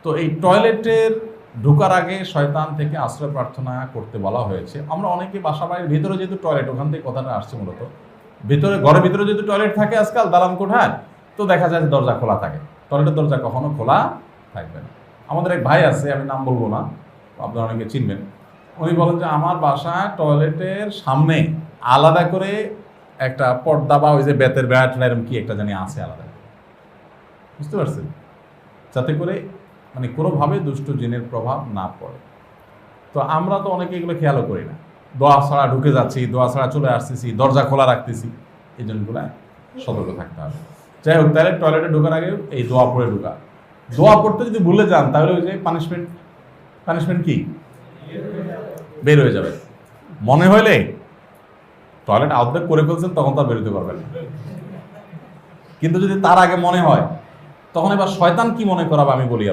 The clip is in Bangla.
তো এই টয়লেটের ঢোকার আগে শয়তান থেকে আশ্রয় প্রার্থনা করতে বলা হয়েছে। আমরা অনেকে বাসা বাড়ির ভিতরে যেহেতু টয়লেট, ওখান থেকে কথাটা আসছে মূলত, ভিতরে ঘরের ভিতরে যেহেতু টয়লেট থাকে আজকাল দালান কোঠায়, তো দেখা যায় যে দরজা খোলা থাকে। টয়লেটের দরজা কখনো খোলা থাকবে না। আমাদের এক ভাই আছে, আমি নাম বলবো না, আপনারা অনেকে চিনবেন। উনি বলেন যে আমার বাসায় টয়লেটের সামনে আলাদা করে একটা পর্দা বা ওই যে বেতের ব্যাট এরকম কি একটা জানি আছে আলাদা, বুঝতে পারছেন, যাতে করে মানে কোনোভাবে দুষ্ট জিনের প্রভাব না পড়ে। তো আমরা তো অনেকে এগুলো খেয়ালও করি না, দোয়া ছাড়া ঢুকে যাচ্ছি, দোয়া ছাড়া চলে আসতেছি, দরজা খোলা রাখতেছি, এই জন্যগুলো সতর্ক থাকতে হবে। যাই হোক, তাহলে টয়লেটে ঢোকার আগে এই দোয়া পড়ে ঢোকা। দোয়া পড়তে যদি ভুলে যান তাহলে ওই যে পানিশমেন্ট কি বের হয়ে যাবে। মনে হইলে টয়লেট আউটব্রেক করে ফেলছেন, তখন তার বেরোতে পারবেন না। কিন্তু যদি তার আগে মনে হয়, তখন এবার শয়তান কি মনে করাবে আমি বলি।